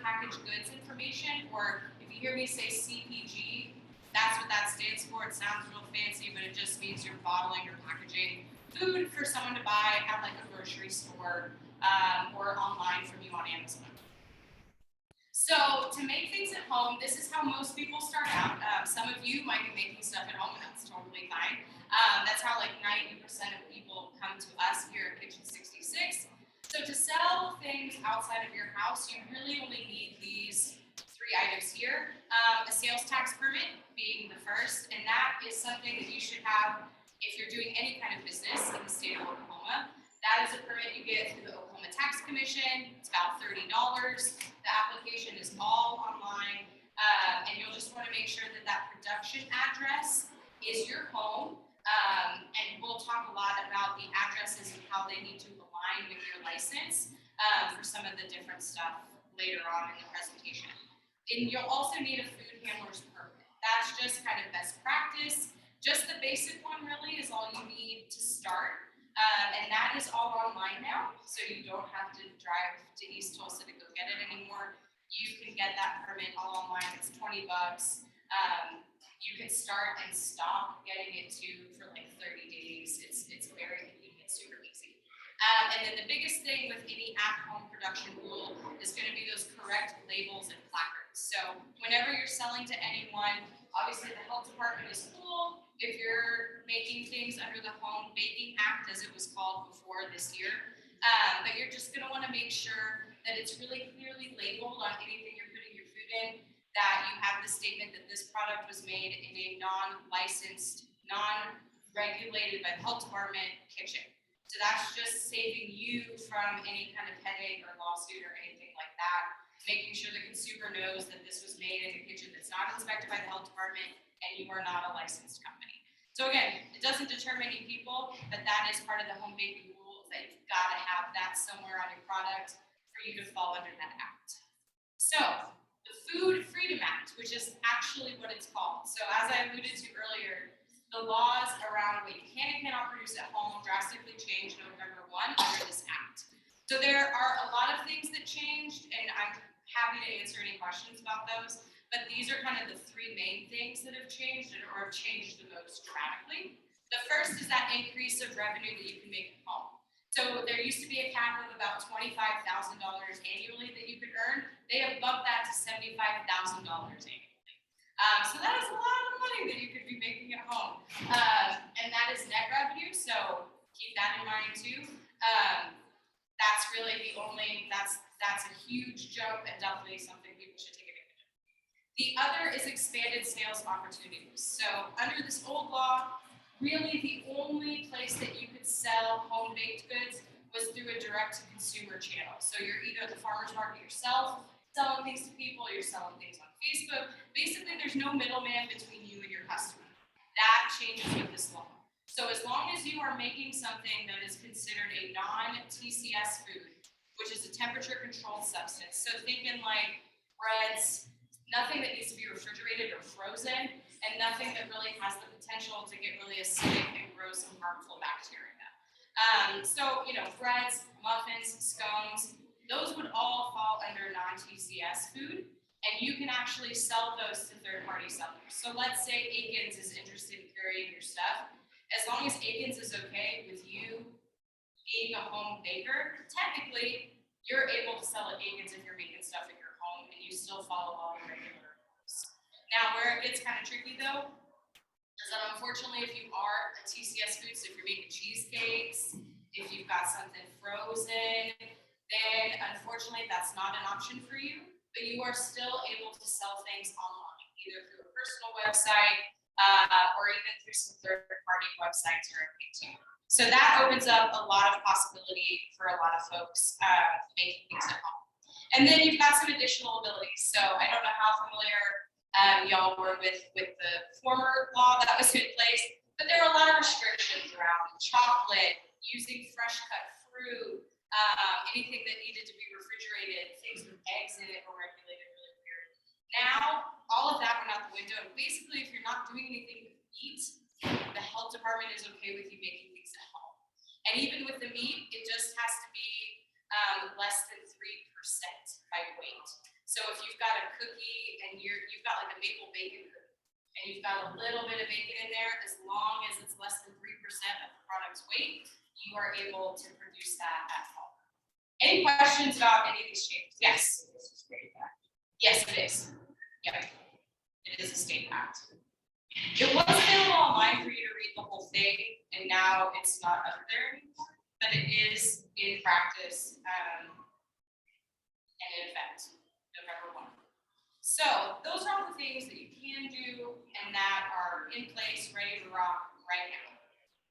packaged goods information, or if you hear me say CPG, that's what that stands for. It sounds real fancy, but it just means you're bottling or packaging food for someone to buy at like a grocery store or online from you on Amazon. So to make things at home, this is how most people start out. Some of you might be making stuff at home, and that's totally fine. That's how like 90% of people come to us here at Kitchen 66. So to sell things outside of your house, you really only need these 3 items here. A sales tax permit being the first, and that is something that you should have if you're doing any kind of business in the state of Oklahoma. That is a permit you get through the Oklahoma Tax Commission. It's about $30. The application is all online, and you'll just want to make sure that that production address is your home. And we'll talk a lot about the addresses and how they need to align with your license for some of the different stuff later on in the presentation. And you'll also need a food handler's permit. That's just kind of best practice. Just the basic one really is all you need to start. And that is all online now, so you don't have to drive to East Tulsa to go get it anymore. You can get that permit all online. It's $20. You can start and stop getting it too for like 30 days. It's very convenient, super easy. And then the biggest thing with any at-home production rule is going to be those correct labels and placards. So whenever you're selling to anyone, obviously the health department is cool. If you're making things under the Home Baking Act, as it was called before this year, but you're just going to want to make sure that it's really clearly labeled on anything you're putting your food in, that you have the statement that this product was made in a non-licensed, non-regulated by the health department kitchen. So that's just saving you from any kind of headache or lawsuit or anything like that, making sure the consumer knows that this was made in a kitchen that's not inspected by the health department and you are not a licensed company. So again, it doesn't deter many people, but that is part of the home baking rules, that you've got to have that somewhere on your product for you to fall under that act. So the Food Freedom Act, which is actually what it's called. So as I alluded to earlier, the laws around what you can and cannot produce at home drastically changed November 1 under this act. So there are a lot of things that changed, and I'm happy to answer any questions about those. But these are kind of the 3 main things that have changed or have changed the most dramatically. The first is that increase of revenue that you can make at home. So there used to be a cap of about $25,000 annually that you could earn. They have bumped that to $75,000 annually. So that is a lot of money that you could be making at home. And that is net revenue, so keep that in mind too. That's really the only, that's a huge jump and definitely something people should take. The other is expanded sales opportunities. So under this old law, really the only place that you could sell home-baked goods was through a direct-to-consumer channel. So you're either the farmer's market yourself, selling things to people, you're selling things on Facebook. Basically, there's no middleman between you and your customer. That changes with this law. So as long as you are making something that is considered a non-TCS food, which is a temperature-controlled substance, so thinking like breads, nothing that needs to be refrigerated or frozen, and nothing that really has the potential to get really acidic and grow some harmful bacteria. So, breads, muffins, scones, those would all fall under non-TCS food, and you can actually sell those to third-party sellers. So let's say Aikens is interested in carrying your stuff. As long as Aikens is okay with you being a home baker, technically, you're able to sell at Aikens if you're making stuff at your home and you still follow all the regular rules. Now, where it gets kind of tricky though, is that unfortunately, if you are a TCS food, so if you're making cheesecakes, if you've got something frozen, then unfortunately, that's not an option for you, but you are still able to sell things online, either through a personal website or even through some third-party websites or everything too. So that opens up a lot of possibility for a lot of folks making things at home. And then you've got some additional abilities. So I don't know how familiar y'all were with the former law that was in place, but there are a lot of restrictions around chocolate, using fresh cut fruit, anything that needed to be refrigerated, things with eggs in it were regulated really weird. Now, all of that went out the window. And basically, if you're not doing anything with meat, the health department is okay with you making things at home. And even with the meat, it just has to be less than 3% by weight. So if you've got a cookie and you've got like a maple bacon cookie, and you've got a little bit of bacon in there, as long as it's less than 3% of the product's weight, you are able to produce that at home. Any questions about any of these changes? Yes. Yes, it is. Yep. It is a state act. It was available online for you to read the whole thing, and now it's not up there anymore, but it is in practice and in effect November 1. So those are all the things that you can do and that are in place, ready to rock right now.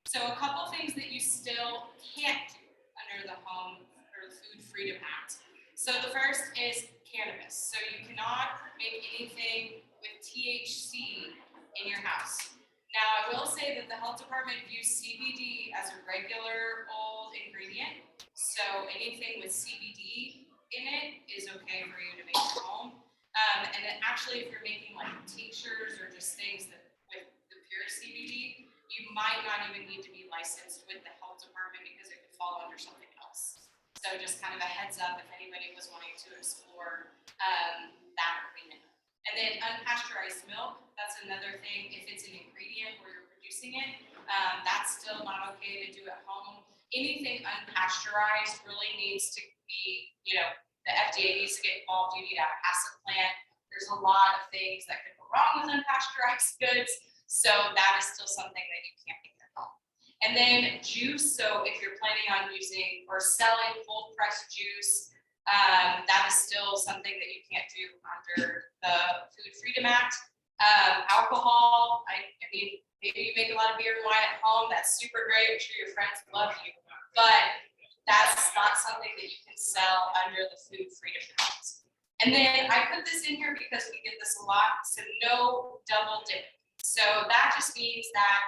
So a couple things that you still can't do under the Home or the Food Freedom Act. So the first is cannabis. So you cannot make anything with THC in your house. Now, I will say that the health department views CBD as a regular old ingredient. So anything with CBD in it is okay for you to make at home. And then actually, if you're making like tinctures or just things that with the pure CBD, you might not even need to be licensed with the health department because it could fall under something else. So just kind of a heads up if anybody was wanting to explore that arena. And then unpasteurized milk, that's another thing. If it's an ingredient where you're producing it, that's still not okay to do at home. Anything unpasteurized really needs to be, the FDA needs to get involved. You need to pass a plant. There's a lot of things that could go wrong with unpasteurized goods. So that is still something that you can't make at home. And then juice. So if you're planning on using or selling cold pressed juice, that is still something that you can't do under the Food Freedom Act. Alcohol, I mean, maybe you make a lot of beer and wine at home. That's super great. I'm sure your friends love you. But that's not something that you can sell under the Food Freedom Act. And then I put this in here because we get this a lot. So no double dip. So that just means that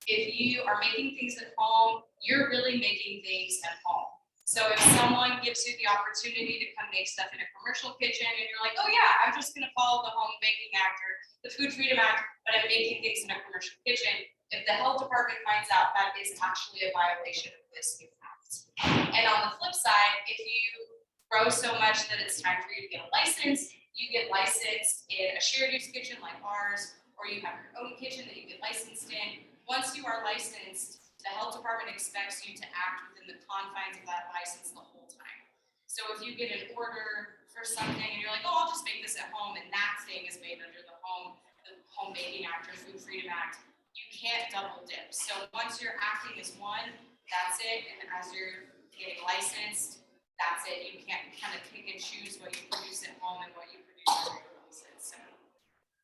if you are making things at home, you're really making things at home. So if someone gives you the opportunity to come make stuff in a commercial kitchen and you're like, oh yeah, I'm just gonna follow the Home Baking Act or the Food Freedom Act, but I'm making things in a commercial kitchen, if the health department finds out, that is actually a violation of this new act. And on the flip side, if you grow so much that it's time for you to get a license, you get licensed in a shared use kitchen like ours, or you have your own kitchen that you get licensed in. Once you are licensed, the health department expects you to act within the confines of that license the whole time. So if you get an order for something and you're like, oh, I'll just make this at home, and that thing is made under the Home Baking Act or Food Freedom Act, you can't double dip. So once you're acting as one, that's it. And as you're getting licensed, that's it. You can't kind of pick and choose what you produce at home and what you produce under your license. So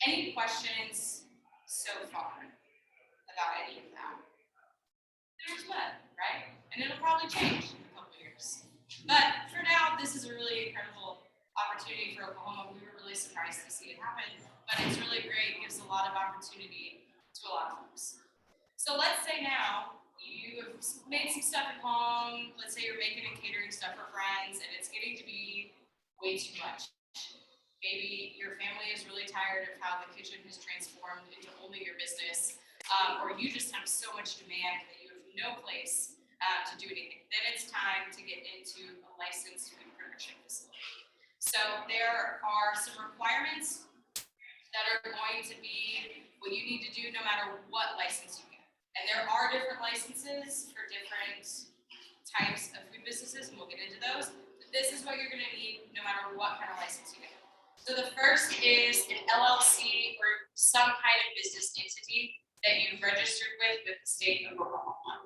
any questions so far about any of that? There's what, right? And it'll probably change in a couple of years. But for now, this is a really incredible opportunity for Oklahoma. We were really surprised to see it happen, but it's really great. It gives a lot of opportunity to a lot of folks. So let's say now you have made some stuff at home. Let's say you're making and catering stuff for friends, and it's getting to be way too much. Maybe your family is really tired of how the kitchen has transformed into only your business, or you just have so much demand that you have no place to do anything. Then it's time to get into a licensed food production facility. So there are some requirements that are going to be what you need to do no matter what license you get. And there are different licenses for different types of food businesses, and we'll get into those. But this is what you're going to need no matter what kind of license you get. So the first is an LLC or some kind of business entity that you've registered with the state of Oklahoma.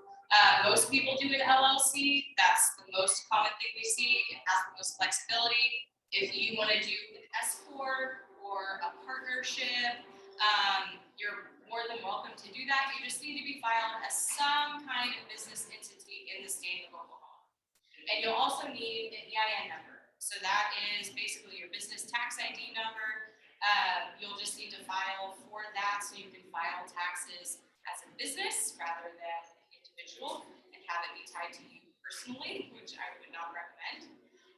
Most people do an LLC. That's the most common thing we see. It has the most flexibility. If you want to do an S-corp or a partnership, you're more than welcome to do that. You just need to be filed as some kind of business entity in the state of Oklahoma. And you'll also need an EIN number. So that is basically your business tax ID number. You'll just need to file for that so you can file taxes as a business rather than an individual and have it be tied to you personally, which I would not recommend.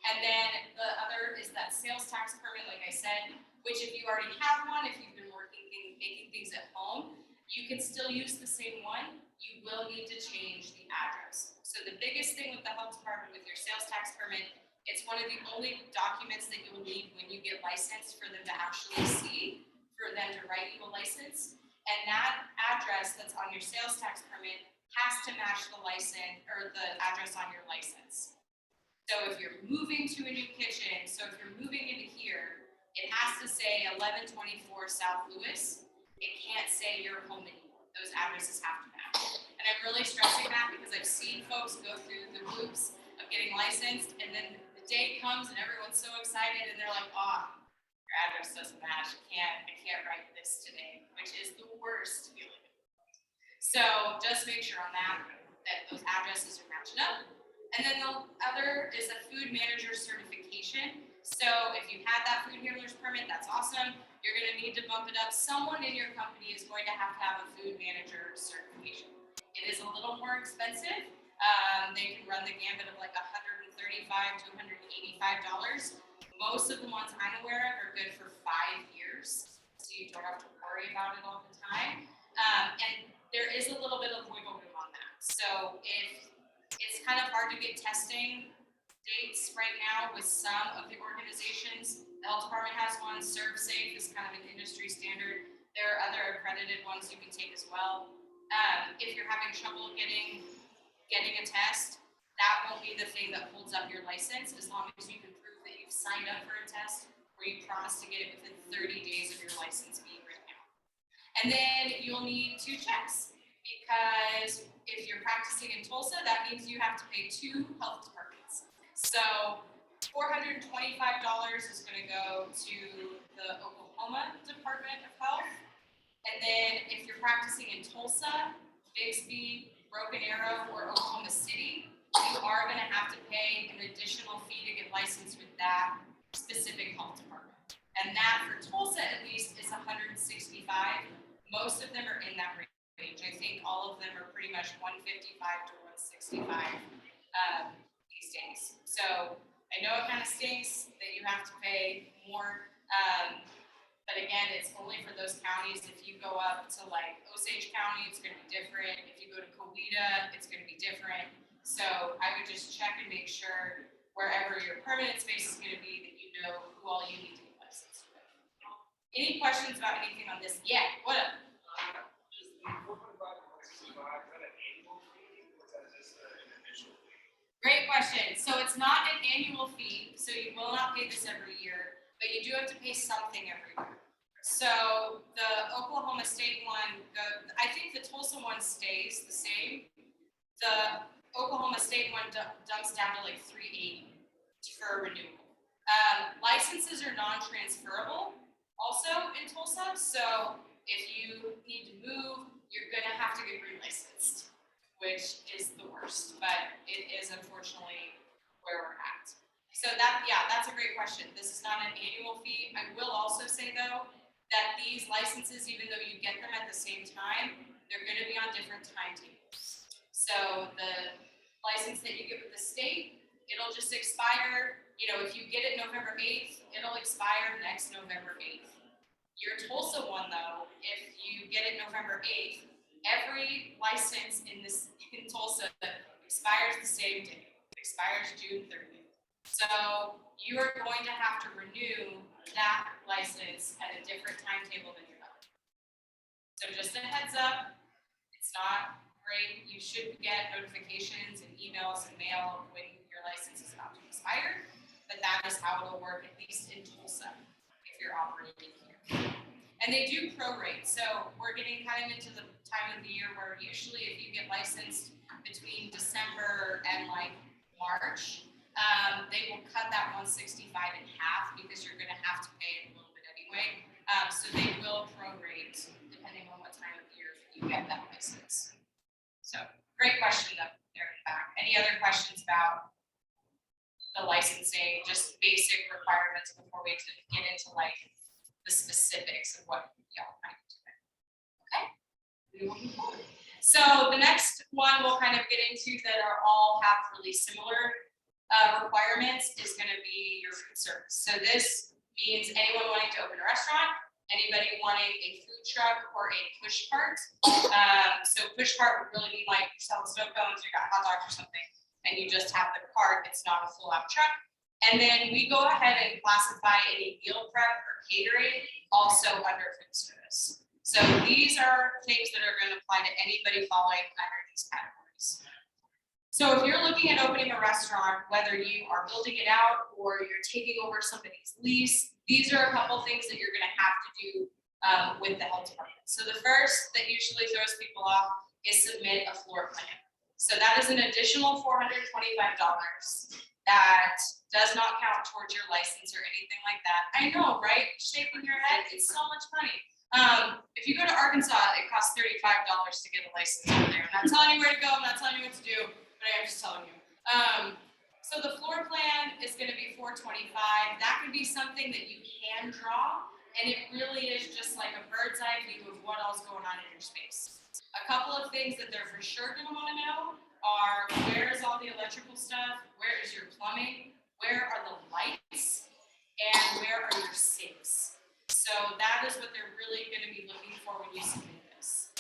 And then the other is that sales tax permit, like I said, which if you already have one, if you've been making things at home, you can still use the same one. You will need to change the address. So the biggest thing with the health department with your sales tax permit, it's one of the only documents that you'll need when you get licensed license for them to actually see, for them to write you a license. And that address that's on your sales tax permit has to match the license or the address on your license. So if you're moving to a new kitchen, so if you're moving into here, it has to say 1124 South Lewis. It can't say your home anymore. Those addresses have to match. And I'm really stressing that because I've seen folks go through the hoops of getting licensed, and then the day comes and everyone's so excited and they're like, oh, your address doesn't match. I can't write this today, which is the worst feeling. So just make sure on that those addresses are matching up. And then the other is a food manager certification. So if you had that food handler's permit, that's awesome. You're going to need to bump it up. Someone in your company is going to have a food manager certification. It is a little more expensive. They can run the gambit of like $135 to $185. Most of the ones I'm aware of are good for 5 years, so you don't have to worry about it all the time. And there is a little bit of wiggle room on that. So if it's kind of hard to get testing dates right now with some of the organizations. The health department has one. ServSafe is kind of an industry standard. There are other accredited ones you can take as well. If you're having trouble getting a test, that won't be the thing that holds up your license, as long as you can prove that you've signed up for a test or you promised to get it within 30 days of your license being written out. And then you'll need 2 checks, because if you're practicing in Tulsa, that means you have to pay 2 health departments. So $425 is going to go to the Oklahoma Department of Health. And then if you're practicing in Tulsa, Bixby, Broken Arrow, or Oklahoma City, you are going to have to pay an additional fee to get licensed with that specific health department. And that for Tulsa at least is $165. Most of them are in that range. I think all of them are pretty much $155 to $165 these days. So I know it kind of stinks that you have to pay more, but again, it's only for those counties. If you go up to like Osage County, it's going to be different. If you go to Coweta, it's going to be different. So I would just check and make sure wherever your permanent space is going to be that you know who all you need to get licensed with. Any questions about anything on this? Yeah, what up? Great question. So it's not an annual fee, so you will not pay this every year, but you do have to pay something every year. So the Oklahoma State one, I think the Tulsa one stays the same. The Oklahoma State one dumps down to like $380 for renewal. Licenses are non-transferable also in Tulsa, so if you need to move, you're gonna have to get relicensed, which is the worst, but it is unfortunately where we're at. So that's a great question. This is not an annual fee. I will also say though, that these licenses, even though you get them at the same time, they're gonna be on different timetables. So the license that you get with the state, it'll just expire, if you get it November 8th, it'll expire next November 8th. Your Tulsa one though, if you get it November 8th, every license in Tulsa expires the same day. It expires June 30th. So you are going to have to renew that license at a different timetable than your other. So just a heads up, it's not great. You should get notifications and emails and mail when your license is about to expire, but that is how it'll work, at least in Tulsa, if you're operating here. And they do prorate. So we're getting kind of into the time of the year where usually if you get licensed between December and like March, they will cut that 165 in half because you're going to have to pay it a little bit anyway. So they will prorate depending on what time of year you get that license. So great question though, there in back. Any other questions about the licensing, just basic requirements before we get into like the specifics of what y'all might do? Okay, we will move forward. So the next one we'll kind of get into that are all have really similar requirements is going to be your food service. So this means anyone wanting to open a restaurant, anybody wanting a food truck or a push cart. So push cart would really be like you're selling snow cones, you got hot dogs or something, and you just have the cart. It's not a full out truck. And then we go ahead and classify any meal prep or catering also under food service. So these are things that are going to apply to anybody falling under these categories. So if you're looking at opening a restaurant, whether you are building it out or you're taking over somebody's lease, these are a couple things that you're going to have to do with the health department. So the first that usually throws people off is submit a floor plan. So that is an additional $425 that does not count towards your license or anything like that. I know, right? Shaking your head, it's so much money. If you go to Arkansas, it costs $35 to get a license over there. I'm not telling you where to go, I'm not telling you what to do, but I'm just telling you. So the floor plan is going to be $425. That could be something that you can draw, and it really is just like a bird's eye view of what else is going on in your space. A couple of things that they're for sure going to want to know are, where is all the electrical stuff? Where is your plumbing? Where are the lights? And where are your sinks? So that is what they're really going to be looking for when you submit this.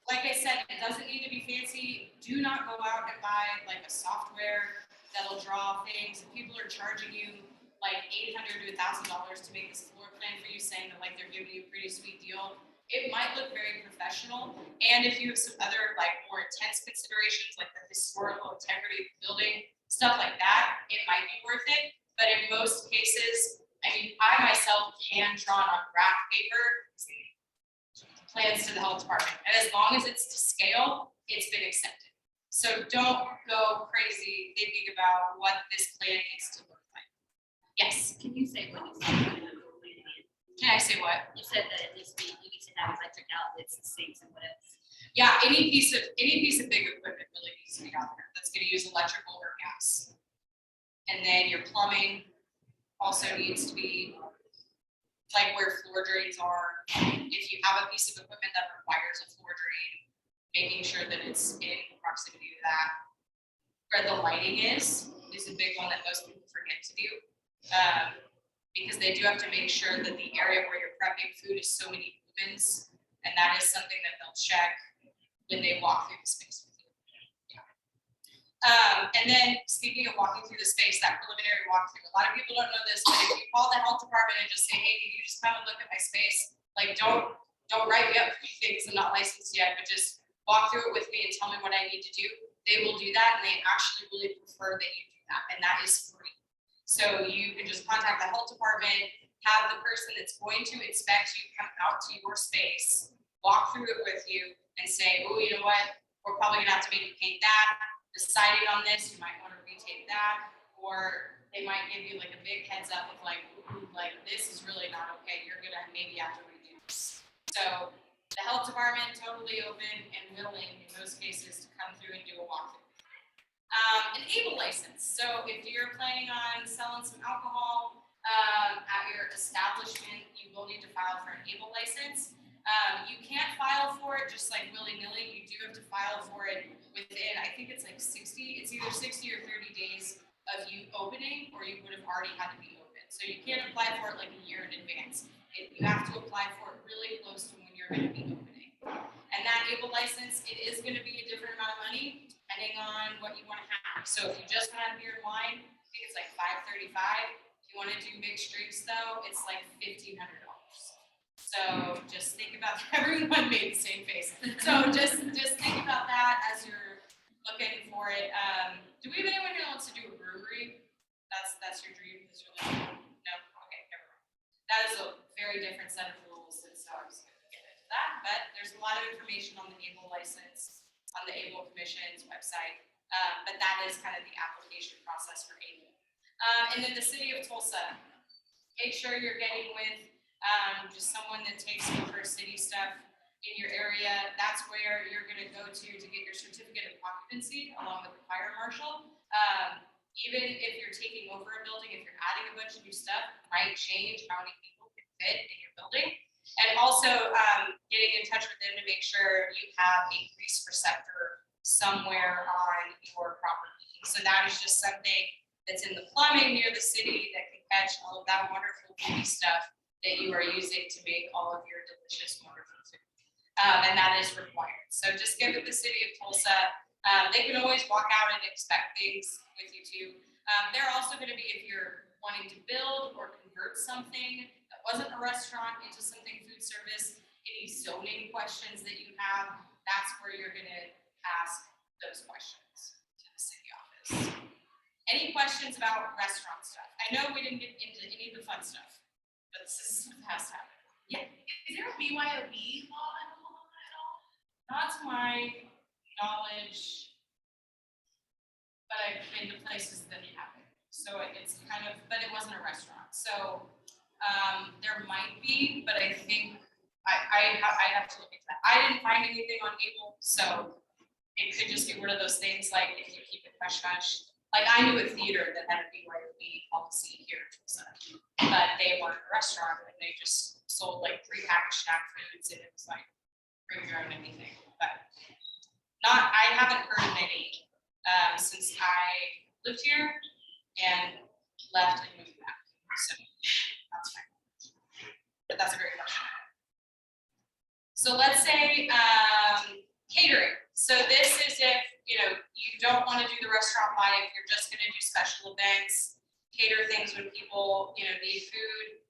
Like I said, it doesn't need to be fancy. Do not go out and buy like a software that'll draw things. If people are charging you like $800 to $1,000 to make this floor plan for you, saying that like they're giving you a pretty sweet deal, it might look very professional. And if you have some other like more intense considerations, like the historical integrity of the building, stuff like that, it might be worth it. But in most cases, I mean, I myself can draw on graph paper plans to the health department. And as long as it's to scale, it's been accepted. So don't go crazy thinking about what this plan needs to look like. Yes? Can you say what you said? Can I say what? You said that you need to have electric outlets and sinks and what else? Yeah, any piece of big equipment really needs to be out there that's going to use electrical or gas. And then your plumbing also needs to be like where floor drains are. If you have a piece of equipment that requires a floor drain, making sure that it's in proximity to that. Where the lighting is a big one that most people forget to do. Because they do have to make sure that the area where you're prepping food is so many lumens, and that is something that they'll check when they walk through the space with you. Yeah. And then speaking of walking through the space, that preliminary walkthrough, a lot of people don't know this, but if you call the health department and just say, hey, can you just come and look at my space? Like, don't write me up for things I'm not licensed yet, but just walk through it with me and tell me what I need to do. They will do that, and they actually really prefer that you do that, and that is free. So you can just contact the health department, have the person that's going to inspect you come out to your space, walk through it with you, and say, oh, you know what, we're probably gonna have to maybe paint that, the siding on this, you might want to retake that, or they might give you like a big heads up of like, ooh, like this is really not okay, you're gonna maybe have to redo this. So the health department totally open and willing in most cases to come through and do a walkthrough. An ABLE license. So if you're planning on selling some alcohol at your establishment, you will need to file for an ABLE license. You can't file for it just like willy-nilly. You do have to file for it within, I think it's like 60, it's either 60 or 30 days of you opening, or you would have already had to be open. So you can't apply for it like a year in advance. You have to apply for it really close to when you're going to be opening. And that ABLE license, it is going to be a different amount of money depending on what you want to have. So if you just want to have beer and wine, I think it's like $535. If you want to do mixed drinks though, it's like $1,500. So just think about that. Everyone made the same face. So just think about that as you're looking for it. Do we have anyone who wants to do a brewery? That's your dream? That's your no? Okay, never mind. That is a very different set of rules, and so I'm just going to get into that. But there's a lot of information on the ABLE license on the ABLE Commission's website, but that is kind of the application process for ABLE. And then the city of Tulsa, make sure you're getting with just someone that takes over city stuff in your area. That's where you're going to go to get your certificate of occupancy along with the fire marshal. Even if you're taking over a building, if you're adding a bunch of new stuff, it might change how many people can fit in your building. And also getting in touch with them to make sure you have a grease receptor somewhere on your property. So that is just something that's in the plumbing near the city that can catch all of that wonderful beauty stuff that you are using to make all of your delicious, wonderful food. And that is required. So just give it the city of Tulsa. They can always walk out and inspect things with you too. They're also going to be, if you're wanting to build or convert something that wasn't a restaurant into something food service, any zoning questions that you have, that's where you're gonna ask those questions to the city office. Any questions about restaurant stuff? I know we didn't get into any of the fun stuff, but this is what has to happen. Yeah. Is there a BYOB law in Oklahoma at all? Not to my knowledge, but I've been to places that have it. So it's kind of, but it wasn't a restaurant. So there might be, but I think I have to look into that. I didn't find anything on Able, so it could just be one of those things like if you keep it hush hush. Like I knew a theater that had a BYOB policy here in Tulsa, but they weren't a restaurant and they just sold like prepackaged snack foods and it was like bring your own anything. But I haven't heard of any since I lived here and left and moved back. So that's fine. But that's a great question. So let's say catering. So this is if you don't want to do the restaurant life, you're just going to do special events, cater things when people need food.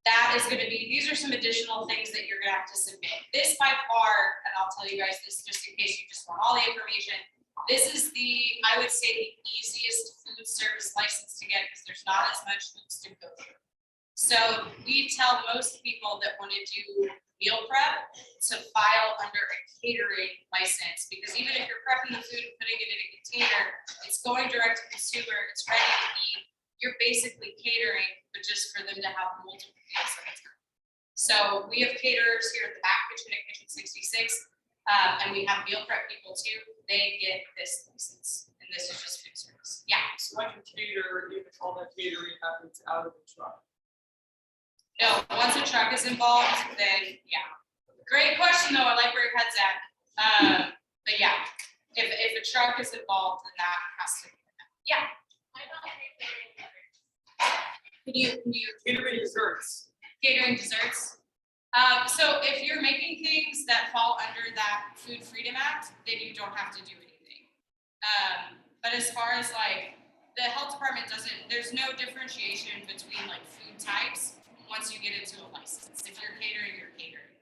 That is going to be, these are some additional things that you're going to have to submit. This by far, and I'll tell you guys this just in case you just want all the information, this is I would say the easiest food service license to get because there's not as much hoops to go through. So we tell most people that want to do meal prep to file under a catering license because even if you're prepping the food and putting it in a container, it's going direct to consumer, it's ready to eat. You're basically catering, but just for them to have multiple meals at a time. So we have caterers here at the back kitchen at Kitchen 66, and we have meal prep people too. They get this license, and this is just food service. Yeah. So I can cater if all that catering happens out of the truck. No, once a truck is involved, then yeah. Great question though. I like where your head's at. But yeah, if a truck is involved, then that has to be. Yeah. Can you Catering desserts. catering desserts? So if you're making things that fall under that Food Freedom Act, then you don't have to do anything. But as far as like the health department there's no differentiation between like food types once you get into a license. If you're catering, you're catering.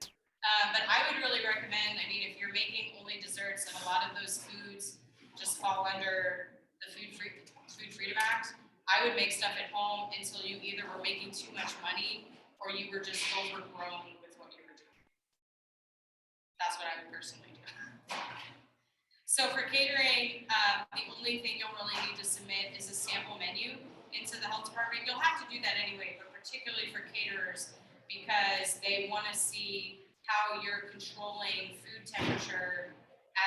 But I would really recommend, if you're making only desserts and a lot of those foods just fall under the Food Freedom Act, I would make stuff at home until you either were making too much money or you were just overgrown with what you were doing. That's what I would personally do. So for catering, the only thing you'll really need to submit is a sample menu into the health department. You'll have to do that anyway, but particularly for caterers because they want to see how you're controlling food temperature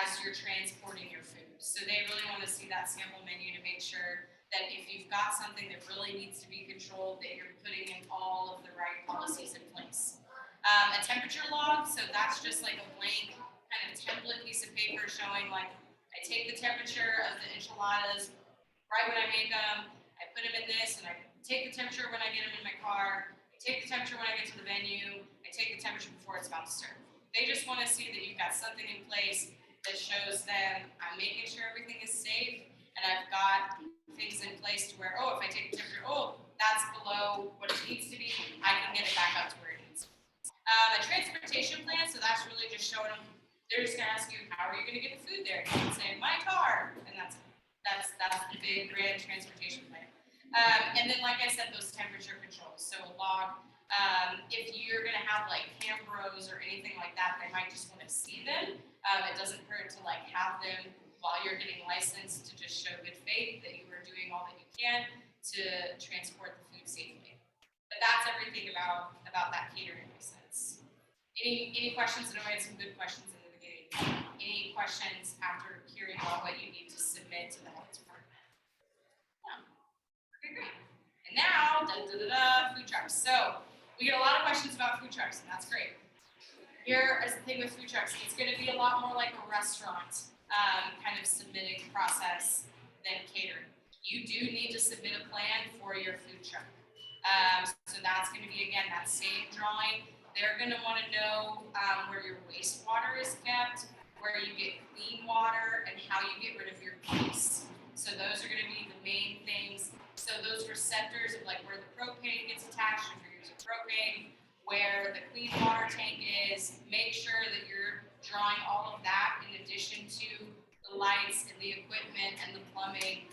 as you're transporting your food. So they really want to see that sample menu to make sure that if you've got something that really needs to be controlled, that you're putting in all of the right policies in place. A temperature log, so that's just like a blank kind of template piece of paper showing like, I take the temperature of the enchiladas right when I make them, I put them in this, and I take the temperature when I get them in my car, I take the temperature when I get to the venue, I take the temperature before it's about to serve. They just want to see that you've got something in place that shows them I'm making sure everything is safe, and I've got things in place to where, if I take the temperature, that's below what it needs to be, I can get it back up to where it needs to be. A transportation plan, so that's really just showing them, they're just gonna ask you, how are you gonna get the food there? You can say, my car, and that's the big grand transportation plan. And then, like I said, those temperature controls, so a log, if you're gonna have like Cambros or anything like that, they might just wanna see them. It doesn't hurt to like have them while you're getting licensed to just show good faith that you are doing all that you can to transport the food safely. But that's everything about that catering license. Any questions? I know I had some good questions in the beginning. Any questions after hearing about what you need to submit to the health department? No. Okay, great. And now, food trucks. So we get a lot of questions about food trucks, and that's great. Here is the thing with food trucks. It's going to be a lot more like a restaurant kind of submitting process than catering. You do need to submit a plan for your food truck. So that's going to be, again, that same drawing. They're going to want to know where your wastewater is kept, where you get clean water, and how you get rid of your grease. So those are going to be the main things. So those receptors of like where the propane gets attached, if you're using propane, where the clean water tank is, make sure that you're drawing all of that in addition to the lights and the equipment and the plumbing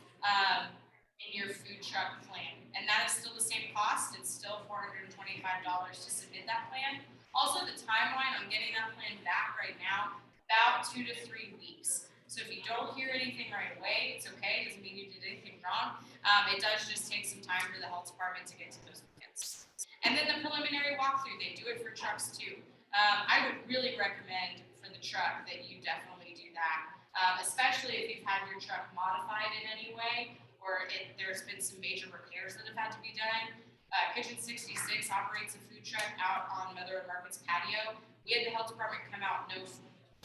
in your food truck plan. And that is still the same cost. It's still $425 to submit that plan. Also, the timeline on getting that plan back right now, about 2 to 3 weeks. So if you don't hear anything right away, it's okay. It doesn't mean you did anything wrong. It does just take some time for the health department to get to those plans. And then the preliminary walkthrough, they do it for trucks too. I would really recommend for the truck that you definitely do that, especially if you've had your truck modified in any way, or there's been some major repairs that have had to be done. Kitchen 66 operates a food truck out on Mother Market's patio. We had the health department come out,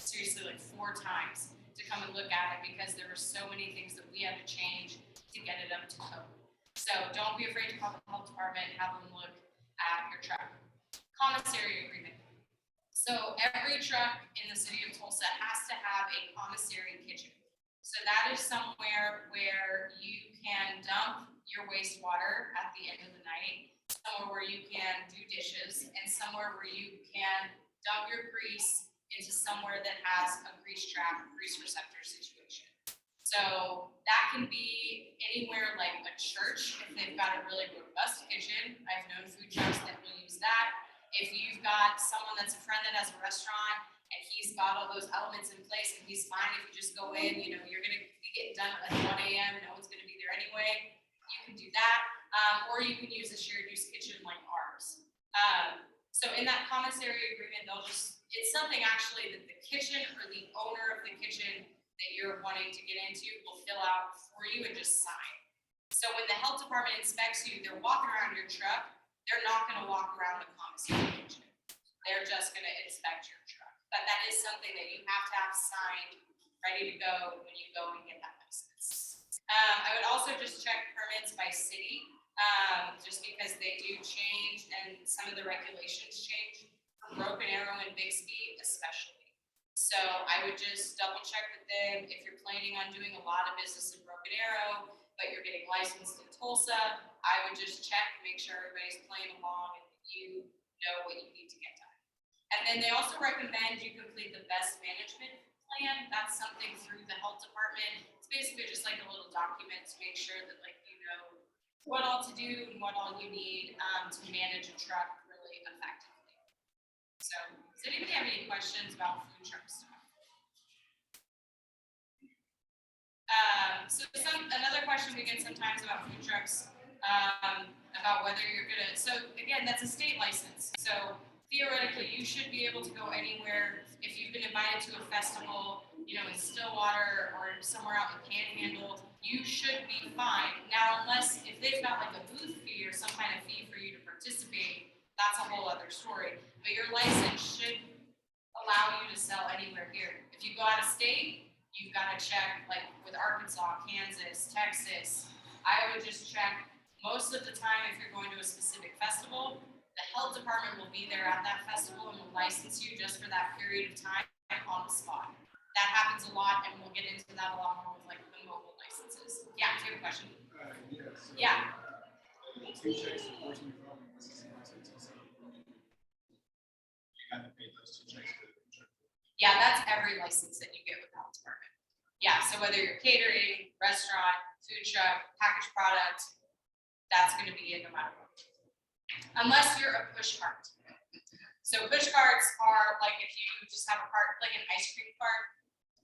seriously, like 4 times to come and look at it because there were so many things that we had to change to get it up to code. So don't be afraid to call the health department and have them look at your truck. Commissary agreement. So every truck in the city of Tulsa has to have a commissary kitchen. So that is somewhere where you can dump your wastewater at the end of the night, somewhere where you can do dishes, and somewhere where you can dump your grease into somewhere that has a grease trap, grease receptor situation. So that can be anywhere like a church if they've got a really robust kitchen. I've known food trucks that will use that. If you've got someone that's a friend that has a restaurant and he's got all those elements in place and he's fine if you just go in, you're gonna be getting done at 1 a.m. No one's gonna be there anyway. You can do that, or you can use a shared use kitchen like ours. So in that commissary agreement, it's something actually that the kitchen or the owner of the kitchen that you're wanting to get into will fill out for you and just sign. So when the health department inspects you, they're walking around your truck. They're not going to walk around the commissary kitchen. They're just going to inspect your truck. But that is something that you have to have signed, ready to go when you go and get that license. I would also just check permits by city, just because they do change and some of the regulations change for Broken Arrow and Bixby especially. So I would just double check with them if you're planning on doing a lot of business in Broken Arrow, but you're getting licensed in Tulsa. I would just check, make sure everybody's playing along and you know what you need to get done. And then they also recommend you complete the best management plan. That's something through the health department. It's basically just like a little document to make sure that you know what all to do and what all you need to manage a truck really effectively. So does anybody have any questions about food truck stuff? So another question we get sometimes about food trucks, about whether you're gonna, so again, that's a state license. So theoretically, you should be able to go anywhere. If you've been invited to a festival, in Stillwater or somewhere out in Panhandle, you should be fine. Now, if they've got like a booth fee or some kind of fee for you to participate, that's a whole other story. But your license should allow you to sell anywhere here. If you go out of state, you've got to check, like with Arkansas, Kansas, Texas. I would just check most of the time if you're going to a specific festival, the health department will be there at that festival and will license you just for that period of time on the spot. That happens a lot, and we'll get into that a lot more with the mobile licenses. Yeah, do you have a question? Yeah. Two checks for 14 from this is so you have to pay those 2 checks for the food truck. Yeah, that's every license that you get with the health department. Yeah, so whether you're catering, restaurant, food truck, packaged product, that's going to be it no matter what. Unless you're a push cart. So push carts are like if you just have a cart, like an ice cream cart,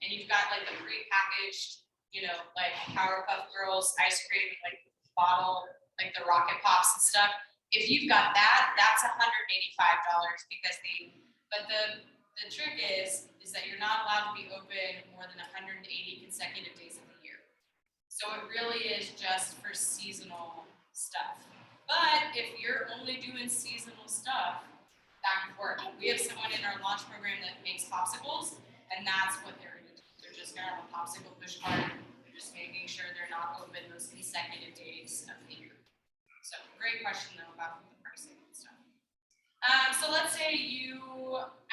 and you've got the pre-packaged, like Powerpuff Girls ice cream, bottle, like the Rocket Pops and stuff. If you've got that, that's $185 because the trick is that you're not allowed to be open more than 180 consecutive days of the year. So it really is just for seasonal stuff. But if you're only doing seasonal stuff, that could work. We have someone in our launch program that makes popsicles, and that's what they're going to do. They're just going to have a popsicle push cart. They're just making sure they're not open those consecutive days of the year. So great question though about the pricing and stuff. So let's say you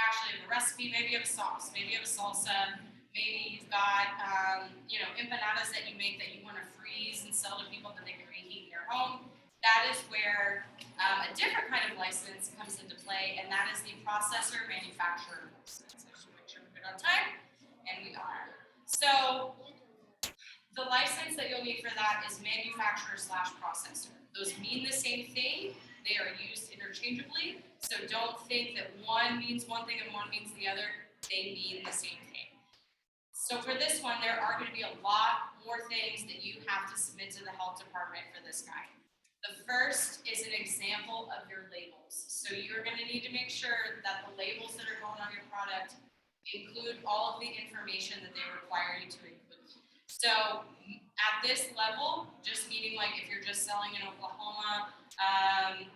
actually have a recipe, maybe you have a sauce, maybe you have a salsa, maybe you've got empanadas that you make that you want to freeze and sell to people that they can reheat in their home, that is where a different kind of license comes into play, and that is the processor manufacturer license. I just want to make sure we're good on time, and we are. So the license that you'll need for that is manufacturer/processor. Those mean the same thing. They are used interchangeably. So don't think that one means one thing and one means the other. They mean the same thing. So for this one, there are going to be a lot more things that you have to submit to the health department for this guy. The first is an example of your labels. So you're going to need to make sure that the labels that are going on your product include all of the information that they require you to include. So at this level, just meaning like if you're just selling in Oklahoma,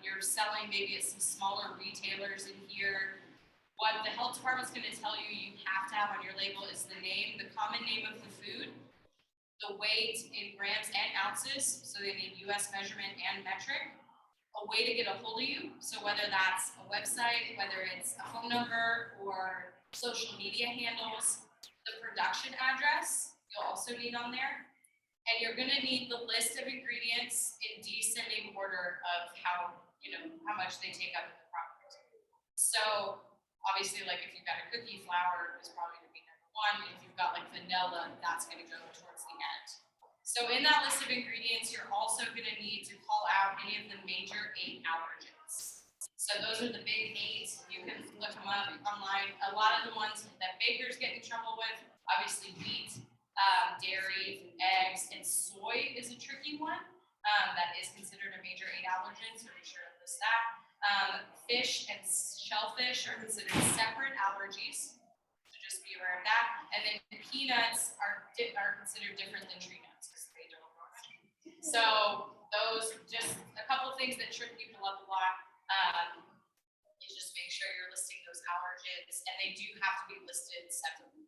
you're selling maybe at some smaller retailers in here, what the health department's going to tell you you have to have on your label is the name, the common name of the food, the weight in grams and ounces, so they need US measurement and metric, a way to get a hold of you, so whether that's a website, whether it's a phone number or social media handles, the production address you'll also need on there, and you're going to need the list of ingredients in descending order of how much they take up in the product. So obviously, like if you've got a cookie flour, it's probably going to be number one. And if you've got like vanilla, that's going to go towards the end. So in that list of ingredients, you're also going to need to call out any of the major 8 allergens. So those are the big 8. You can look them up online. A lot of the ones that bakers get in trouble with, obviously wheat, dairy, eggs, and soy is a tricky one. That is considered a major 8 allergen, so be sure to list that. Fish and shellfish are considered separate allergies, so just be aware of that. And then peanuts are considered different than tree nuts because they don't grow. So those, just a couple things that trip people up a lot, is just make sure you're listing those allergens, and they do have to be listed separately.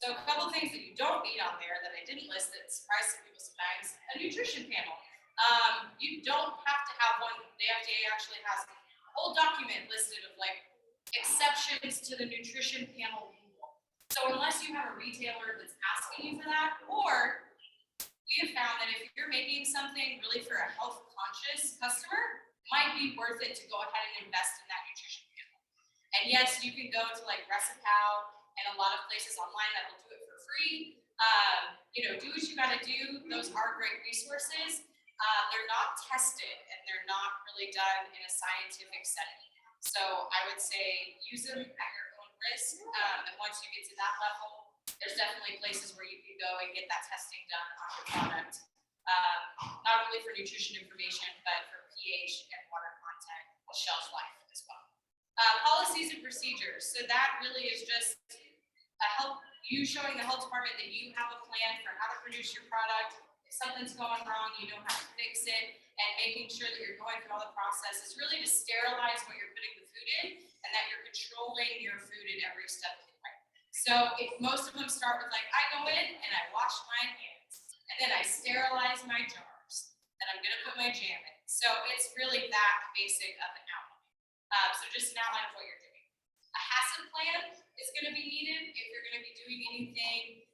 So a couple things that you don't need on there that I didn't list that surprise some people sometimes, a nutrition panel. You don't have to have one. The FDA actually has a whole document listed of like exceptions to the nutrition panel rule. So unless you have a retailer that's asking you for that, or we have found that if you're making something really for a health conscious customer, it might be worth it to go ahead and invest in that nutrition panel. And yes, you can go to like Recipow and a lot of places online that will do it for free. Do what you gotta do. Those are great resources. They're not tested and they're not really done in a scientific setting. So I would say use them at your own risk. And once you get to that level, there's definitely places where you can go and get that testing done on your product. Not only for nutrition information, but for pH and water content, shelf life as well. Policies and procedures. So that really is just showing the health department that you have a plan for how to produce your product. If something's going wrong, you know how to fix it, and making sure that you're going through all the processes really to sterilize what you're putting the food in, and that you're controlling your food in every step of the way. So if most of them start with like, I go in and I wash my hands, and then I sterilize my jars, and I'm gonna put my jam in. So it's really that basic of an outline. So just an outline of what you're doing. A HACCP plan is going to be needed if you're going to be doing anything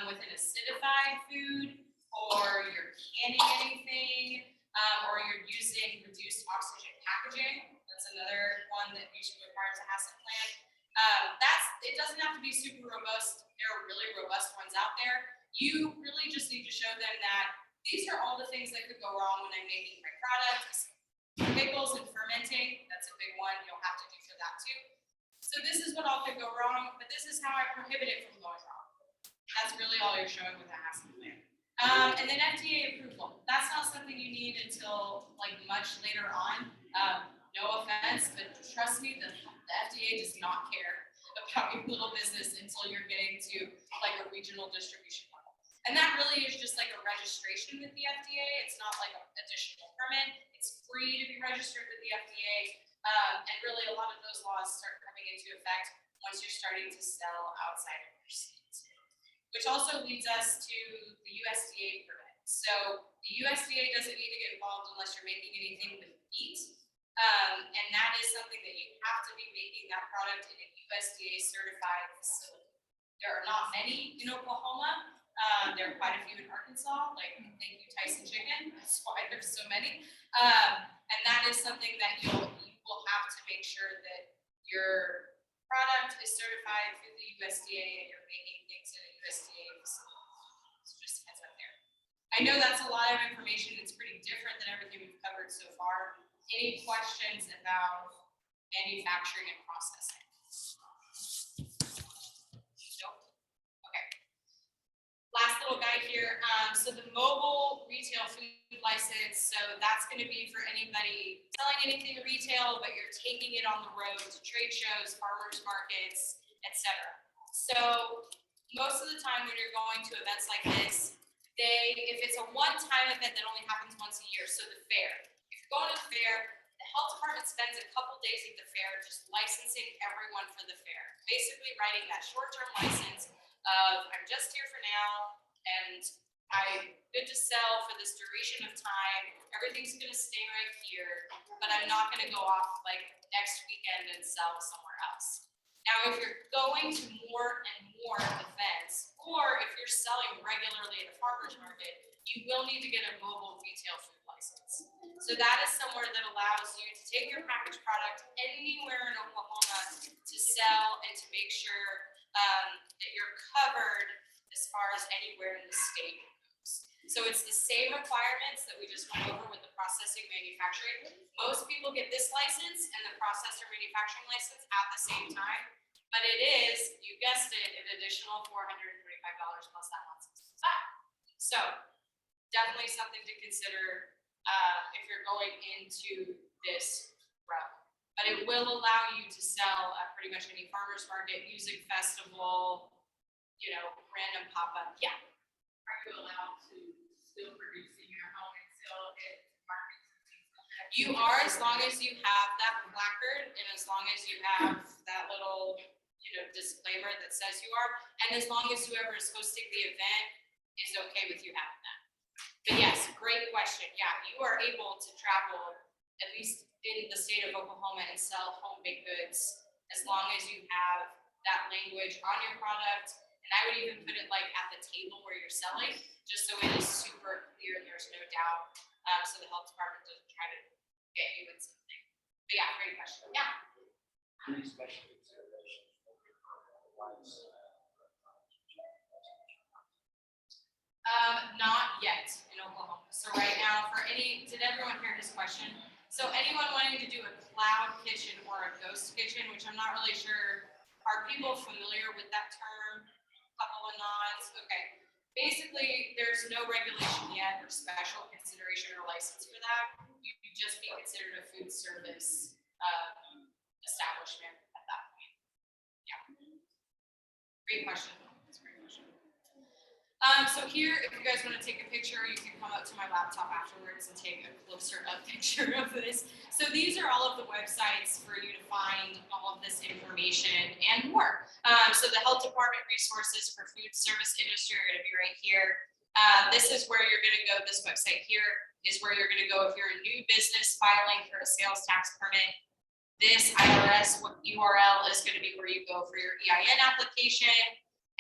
with an acidified food, or you're canning anything, or you're using reduced oxygen packaging. That's another one that usually requires a HACCP plan. It doesn't have to be super robust. There are really robust ones out there. You really just need to show them that these are all the things that could go wrong when I'm making my products. Pickles and fermenting, that's a big one. You'll have to do for that too. So this is what all could go wrong, but this is how I prohibit it from going wrong. That's really all you're showing with a HACCP plan. And then FDA approval. That's not something you need until like much later on. No offense, but trust me, the FDA does not care about your little business until you're getting to like a regional distribution level. And that really is just like a registration with the FDA. It's not like an additional permit. It's free to be registered with the FDA. And really a lot of those laws start coming into effect once you're starting to sell outside of your state. Which also leads us to the USDA permit. So the USDA doesn't need to get involved unless you're making anything with meat. And that is something that you have to be making that product in a USDA certified facility. There are not many in Oklahoma, There are quite a few in Arkansas, like thank you Tyson Chicken, that's why there's so many. And that is something that you will have to make sure that your product is certified through the USDA and you're making things in a USDA facility. So just heads up there. I know that's a lot of information. It's pretty different than everything we've covered so far. Any questions about manufacturing and processing? Nope. Okay. Last little guy here. So the mobile retail food license. So that's going to be for anybody selling anything retail, but you're taking it on the road to trade shows, farmers markets, etc. So most of the time when you're going to events like this, if it's a one-time event that only happens once a year, so the fair. If you're going to the fair, the health department spends a couple days at the fair just licensing everyone for the fair. Basically writing that short-term license of I'm just here for now and I'm good to sell for this duration of time. Everything's gonna stay right here, but I'm not gonna go off like next weekend and sell somewhere else. Now, if you're going to more and more events, or if you're selling regularly at a farmer's market, you will need to get a mobile retail food license. So that is somewhere that allows you to take your packaged product anywhere in Oklahoma to sell and to make sure that you're covered as far as anywhere in the state goes. So it's the same requirements that we just went over with the processing manufacturing. Most people get this license and the processor manufacturing license at the same time, but it is, you guessed it, an additional $435 plus that license. So definitely something to consider if you're going into this realm. But it will allow you to sell at pretty much any farmer's market, music festival, you know, random pop-up. Yeah. Are you allowed to still produce in your home and sell at markets and things like that? You are, as long as you have that placard and as long as you have that little, you know, disclaimer that says you are, and as long as whoever is hosting the event is okay with you having that. But yes, great question. Yeah, you are able to travel at least in the state of Oklahoma and sell home baked goods as long as you have that language on your product. And I would even put it like at the table where you're selling, just so it is super clear and there's no doubt. So the health department doesn't try to get you in something. But yeah, great question. Yeah. Any special considerations for your otherwise? Not yet in Oklahoma. So right now, did everyone hear his question? So anyone wanting to do a cloud kitchen or a ghost kitchen, which I'm not really sure, are people familiar with that term? Couple of nods. Okay. Basically, there's no regulation yet or special consideration or license for that. You could just be considered a food service establishment at that point. Yeah. Great question. That's a great question. So here, if you guys want to take a picture, you can come up to my laptop afterwards and take a closer up picture of this. So these are all of the websites for you to find all of this information and more. So the health department resources for food service industry are going to be right here. This is where you're going to go. This website here is where you're going to go if you're a new business filing for a sales tax permit. This IRS URL is going to be where you go for your EIN application.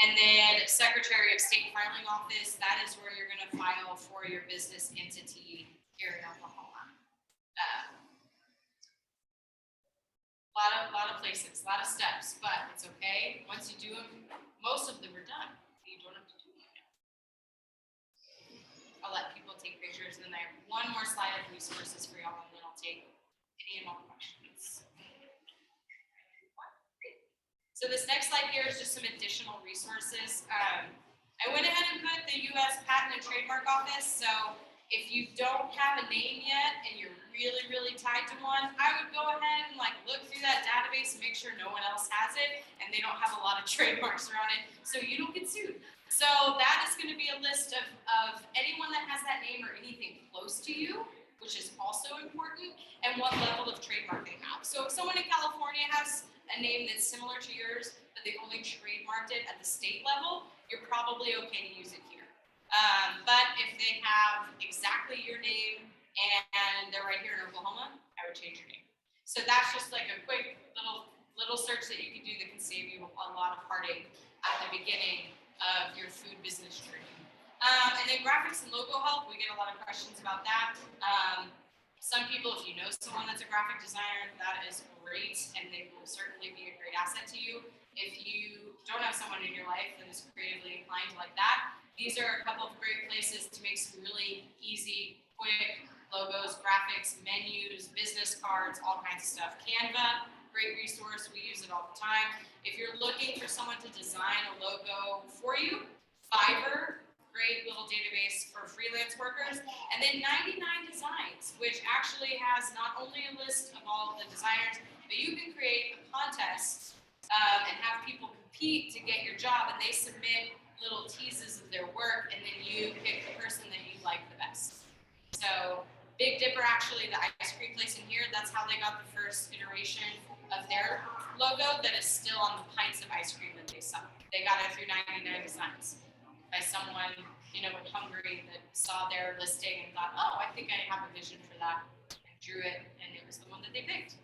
And then Secretary of State Filing Office, that is where you're going to file for your business entity here in Oklahoma. A lot of places, a lot of steps, but it's okay. Once you do them, most of them are done. You don't have to do them again. I'll let people take pictures, and then I have one more slide of resources for y'all, and then I'll take any and all questions. So this next slide here is just some additional resources. I went ahead and put the U.S. Patent and Trademark Office. So if you don't have a name yet and you're really, really tied to one, I would go ahead and look through that database and make sure no one else has it and they don't have a lot of trademarks around it so you don't get sued. So that is going to be a list of anyone that has that name or anything close to you, which is also important, and what level of trademark they have. So if someone in California has a name that's similar to yours, but they only trademarked it at the state level, you're probably okay to use it here. But if they have exactly your name and they're right here in Oklahoma, I would change your name. So that's just like a quick little search that you can do that can save you a lot of heartache at the beginning of your food business journey. And then graphics and logo help, we get a lot of questions about that. Some people, if you know someone that's a graphic designer, that is great, and they will certainly be a great asset to you. If you don't have someone in your life that is creatively inclined like that, these are a couple of great places to make some really easy, quick logos, graphics, menus, business cards, all kinds of stuff. Canva, great resource, we use it all the time. If you're looking for someone to design a logo for you, Fiverr, great little database for freelance workers. And then 99 Designs, which actually has not only a list of all of the designers, but you can create a contest and have people compete to get your job, and they submit little teases of their work, and then you pick the person that you like the best. So Big Dipper, actually, the ice cream place in here, that's how they got the first iteration of their logo that is still on the pints of ice cream that they sell. They got it through 99 Designs by someone, in Hungary that saw their listing and thought, oh, I think I have a vision for that, and drew it, and it was the one that they picked.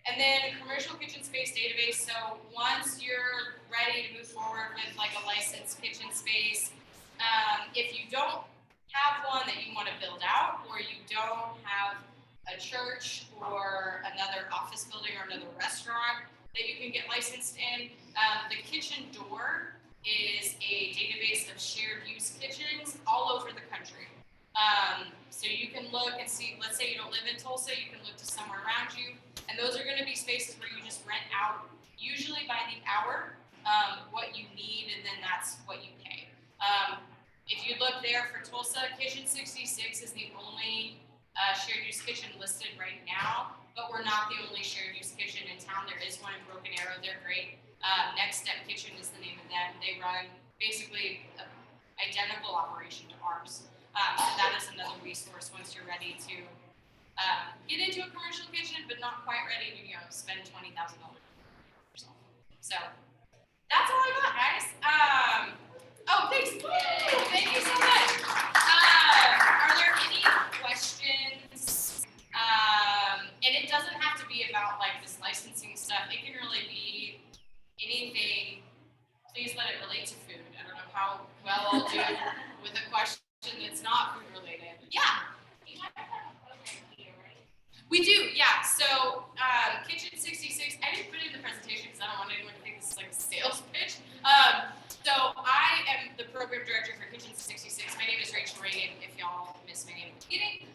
And then commercial kitchen space database. So once you're ready to move forward with like a licensed kitchen space, if you don't have one that you want to build out, or you don't have a church or another office building or another restaurant that you can get licensed in, the Kitchen Door is a database of shared use kitchens all over the country. So you can look and see, let's say you don't live in Tulsa, you can look to somewhere around you, and those are going to be spaces where you just rent out, usually by the hour, what you need, and then that's what you pay. If you look there for Tulsa, Kitchen 66 is the only shared use kitchen listed right now, but we're not the only shared use kitchen in town. There is one in Broken Arrow, they're great. Next Step Kitchen is the name of them. They run basically an identical operation to ours. So that is another resource once you're ready to get into a commercial kitchen, but not quite ready to spend $20,000 or something. So that's all I got, guys. Oh, thanks. Thank you so much. Are there any questions? And it doesn't have to be about like this licensing stuff. It can really be anything. Please let it relate to food. I don't know how well I'll do with a question that's not food related. Yeah. We do, yeah. So Kitchen 66, I didn't put it in the presentation because I don't want anyone to think this is like a sales pitch. So I am the program director for Kitchen 66. My name is Rachel Reagan, if y'all miss my name at the beginning.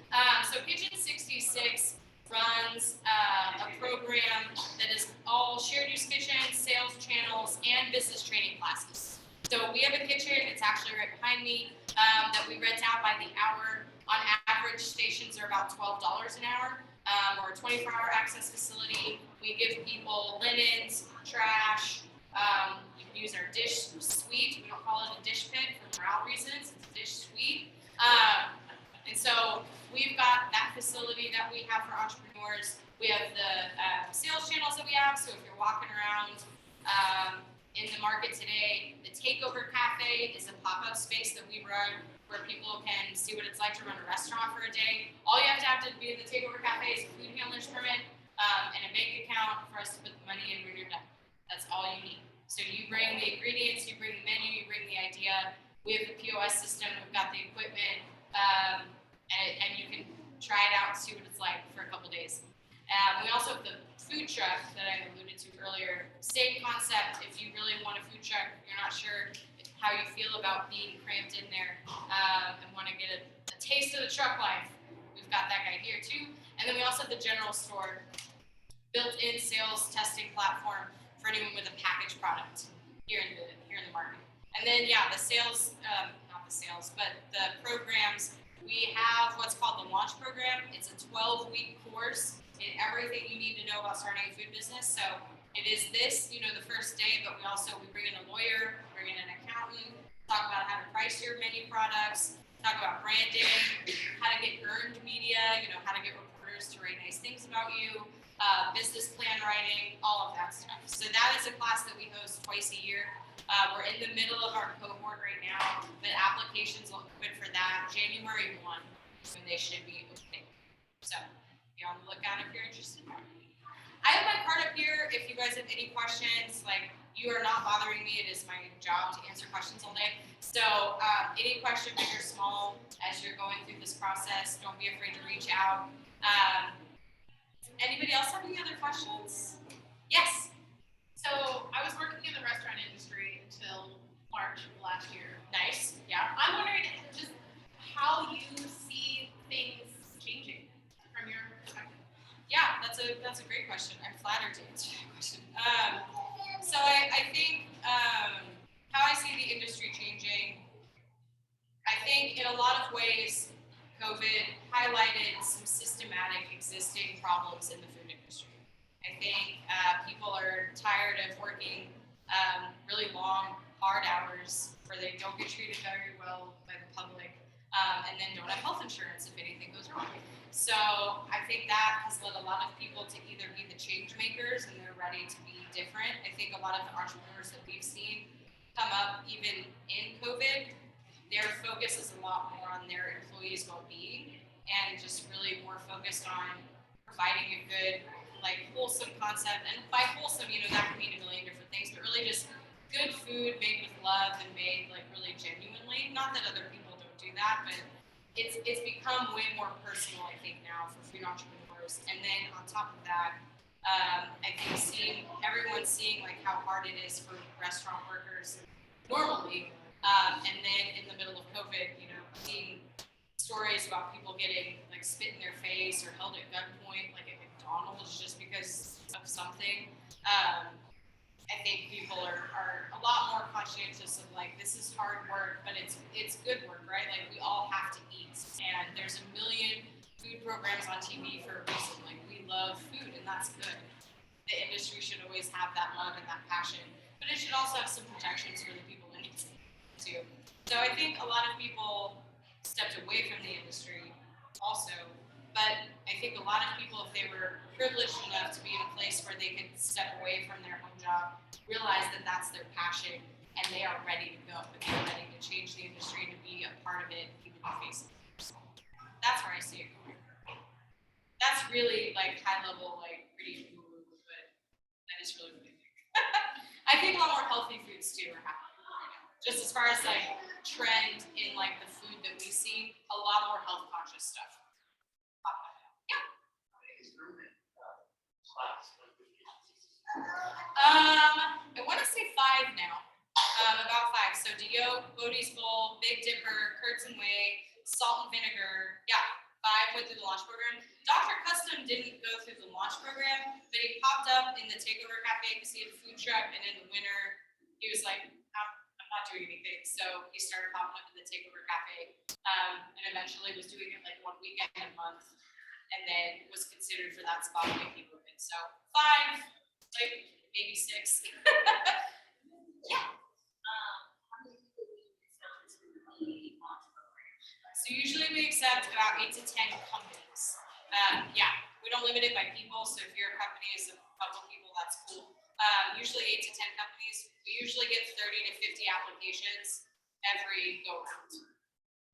So Kitchen 66 runs a program that is all shared use kitchens, sales channels, and business training classes. So we have a kitchen, it's actually right behind me, that we rent out by the hour. On average, stations are about $12 an hour. Or a 24-hour access facility. We give people linens, trash. You can use our dish suite. We don't call it a dish pit for morale reasons. It's a dish suite. And so we've got that facility that we have for entrepreneurs. We have the sales channels that we have. So if you're walking around in the market today, the Takeover Cafe is a pop-up space that we run where people can see what it's like to run a restaurant for a day. All you have to be in the Takeover Cafe is a food handler's permit and a bank account for us to put the money in when you're done. That's all you need. So you bring the ingredients, you bring the menu, you bring the idea. We have the POS system, we've got the equipment, and you can try it out and see what it's like for a couple days. We also have the food truck that I alluded to earlier. Same concept. If you really want a food truck, you're not sure how you feel about being cramped in there and want to get a taste of the truck life, we've got that guy here too. And then we also have the general store, built-in sales testing platform for anyone with a packaged product here in the market. And then the sales, not the sales, but the programs. We have what's called the launch program. It's a 12-week course in everything you need to know about starting a food business. So it is this, the first day, but we bring in a lawyer, bring in an accountant, talk about how to price your menu products, talk about branding, how to get earned media, how to get reporters to write nice things about you, business plan writing, all of that stuff. So that is a class that we host twice a year. We're in the middle of our cohort right now, but applications will open for that January 1 when they should be opening. So be on the lookout if you're interested. I have my card up here if you guys have any questions. Like, You are not bothering me. It is my job to answer questions all day. So any question, big or small, as you're going through this process, don't be afraid to reach out. Anybody else have any other questions? Yes. So I was working in the restaurant industry until March of last year. Nice. Yeah. I'm wondering just how you see things changing from your perspective. Yeah, that's a great question. I'm flattered to answer that question. So I think how I see the industry changing, I think in a lot of ways, COVID highlighted some systematic existing problems in the food industry. I think people are tired of working really long, hard hours where they don't get treated very well by the public and then don't have health insurance if anything goes wrong. So I think that has led a lot of people to either be the change makers and they're ready to be different. I think a lot of the entrepreneurs that we've seen come up even in COVID, their focus is a lot more on their employees' well-being and just really more focused on providing a good, like, wholesome concept. And by wholesome, that can mean a million different things, but really just good food made with love and made like really genuinely. Not that other people don't do that, but it's become way more personal, I think, now for food entrepreneurs. And then on top of that, I think everyone seeing like how hard it is for restaurant workers normally, and then in the middle of COVID, seeing stories about people getting like spit in their face or held at gunpoint, like at McDonald's, just because of something. I think people are a lot more conscientious of like, this is hard work, but it's good work, right? Like we all have to eat, and there's a million food programs on TV for a reason. Like we love food, and that's good. The industry should always have that love and that passion, but it should also have some protections for the people in it too. So I think a lot of people stepped away from the industry also, but I think a lot of people, if they were privileged enough to be in a place where they could step away from their home job, realize that that's their passion and they are ready to go, and they're ready to change the industry to be a part of it, even in the face of it. So that's where I see it going. That's really like high level, like pretty woo, but that is really what I think. I think a lot more healthy foods too are happening right now. Just as far as like trend in like the food that we see, a lot more health conscious stuff. I want to say 5 now. About 5. So Dio, Bodie's Bowl, Big Dipper, Kurtz and Whey, Salt and Vinegar. Yeah, 5 went through the launch program. Dr. Custom didn't go through the launch program, but he popped up in the Takeover Cafe because he had a food truck, and in the winter, he was like, I'm not doing anything. So he started popping up in the Takeover Cafe, and eventually was doing it like 1 weekend a month, and then was considered for that spot when he moved in. So 5, like maybe 6. Yeah. So usually we accept about 8 to 10 companies. Yeah, we don't limit it by people. So if your company is a couple people, that's cool. Usually 8 to 10 companies. We usually get 30 to 50 applications every go round.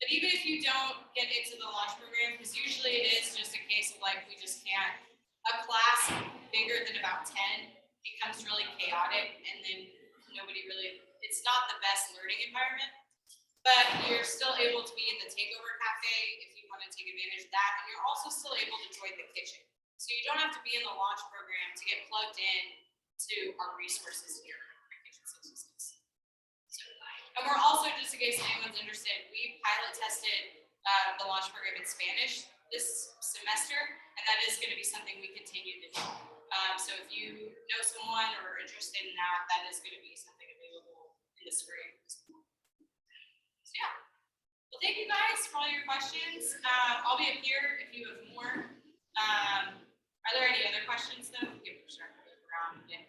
But even if you don't get into the launch program, because usually it is just a case of like, we just can't, a class bigger than about 10 becomes really chaotic, and then nobody really, it's not the best learning environment. But you're still able to be in the Takeover Cafe if you want to take advantage of that, and you're also still able to join the kitchen. So you don't have to be in the launch program to get plugged in to our resources here at Kitchen 66. And we're also, just in case anyone's interested, we pilot tested the launch program in Spanish this semester, and that is going to be something we continue to do. So if you know someone or are interested in that, that is going to be something available in the spring. So yeah. Well, thank you guys for all your questions. I'll be up here if you have more. Are there any other questions though? Give it a start around and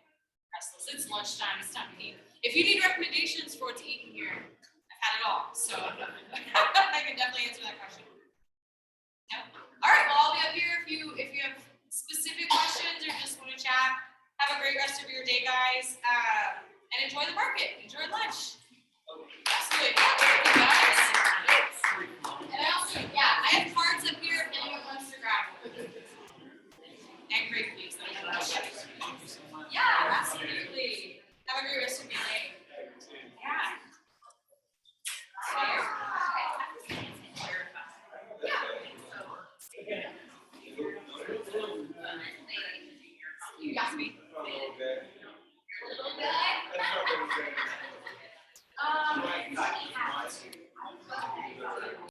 restless. It's lunchtime, it's time to eat. If you need recommendations for what to eat in here, I've had it all. So I can definitely answer that question. Yeah. All right, well, I'll be up here if you have specific questions or just want to chat. Have a great rest of your day, guys. And enjoy the market. Enjoy lunch. Absolutely. Thank you guys. And I also, yeah, I have cards up here if anyone wants to grab one. And great, please. Yeah, absolutely. Have a great rest of little bit. A little bit. That's not what I'm saying. So